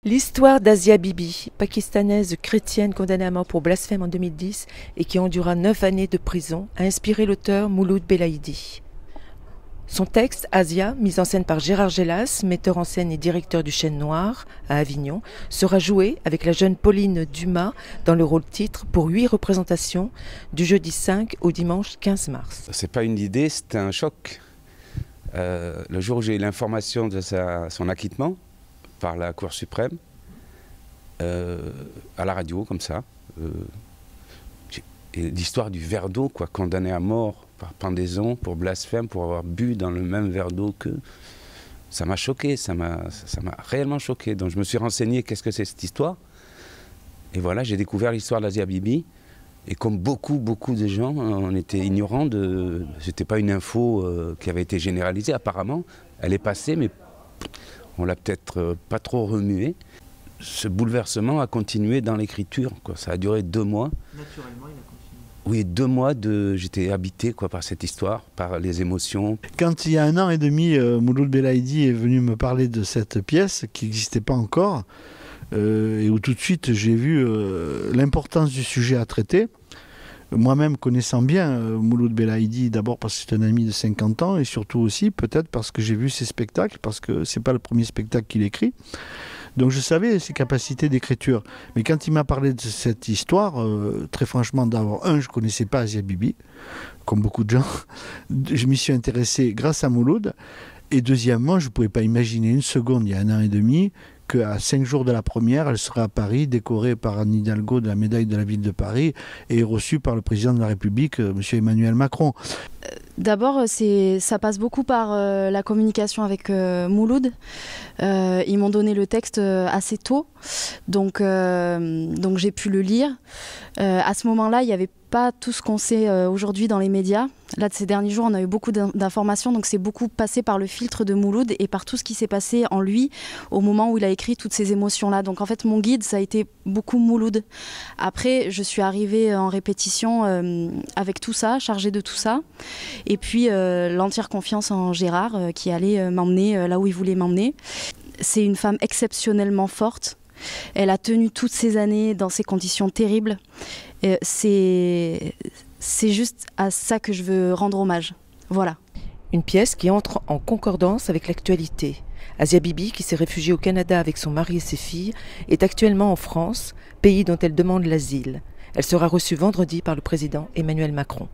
L'histoire d'Asia Bibi, pakistanaise chrétienne condamnée à mort pour blasphème en 2010 et qui endura 9 années de prison, a inspiré l'auteur Mouloud Belahidi. Son texte, Asia, mis en scène par Gérard Gélas, metteur en scène et directeur du Chêne Noir à Avignon, sera joué avec la jeune Pauline Dumas dans le rôle titre pour 8 représentations du jeudi 5 au dimanche 15 mars. C'est pas une idée, c'était un choc. Le jour où j'ai eu l'information de son acquittement par la Cour suprême, à la radio, comme ça, et l'histoire du verre d'eau, quoi, condamné à mort par pendaison, pour blasphème, pour avoir bu dans le même verre d'eau qu'eux. Ça m'a choqué, ça m'a réellement choqué. Donc je me suis renseigné, qu'est-ce que c'est cette histoire? Et voilà, j'ai découvert l'histoire d'Asia Bibi. Et comme beaucoup de gens, on était ignorants de... C'était pas une info qui avait été généralisée, apparemment. Elle est passée, mais on l'a peut-être pas trop remuée. Ce bouleversement a continué dans l'écriture, quoi. Ça a duré 2 mois. Naturellement, il a continué. Oui, 2 mois j'étais habité, quoi, par cette histoire, par les émotions. Quand il y a 1 an et demi, Mouloud Belahidi est venu me parler de cette pièce qui n'existait pas encore, et où tout de suite j'ai vu l'importance du sujet à traiter. Moi-même connaissant bien Mouloud Belahidi, d'abord parce que c'est un ami de 50 ans, et surtout aussi peut-être parce que j'ai vu ses spectacles, parce que c'est pas le premier spectacle qu'il écrit. Donc je savais ses capacités d'écriture. Mais quand il m'a parlé de cette histoire, très franchement, d'abord, je ne connaissais pas Asia Bibi, comme beaucoup de gens. Je m'y suis intéressé grâce à Mouloud. Et deuxièmement, je ne pouvais pas imaginer une seconde, il y a 1 an et demi, qu'à 5 jours de la première, elle serait à Paris, décorée par Anne Hidalgo de la médaille de la ville de Paris et reçue par le président de la République, M. Emmanuel Macron. D'abord, ça passe beaucoup par la communication avec Mouloud. Ils m'ont donné le texte assez tôt, donc j'ai pu le lire. À ce moment-là, il n'y avait pas tout ce qu'on sait aujourd'hui dans les médias. Là, de ces derniers jours, on a eu beaucoup d'informations, donc c'est beaucoup passé par le filtre de Mouloud et par tout ce qui s'est passé en lui au moment où il a écrit toutes ces émotions-là. Donc en fait, mon guide, ça a été beaucoup Mouloud. Après, je suis arrivée en répétition avec tout ça, chargée de tout ça. Et puis l'entière confiance en Gérard qui allait m'emmener là où il voulait m'emmener. C'est une femme exceptionnellement forte. Elle a tenu toutes ces années dans ces conditions terribles. C'est juste à ça que je veux rendre hommage. Voilà. Une pièce qui entre en concordance avec l'actualité. Asia Bibi, qui s'est réfugiée au Canada avec son mari et ses filles, est actuellement en France, pays dont elle demande l'asile. Elle sera reçue vendredi par le président Emmanuel Macron.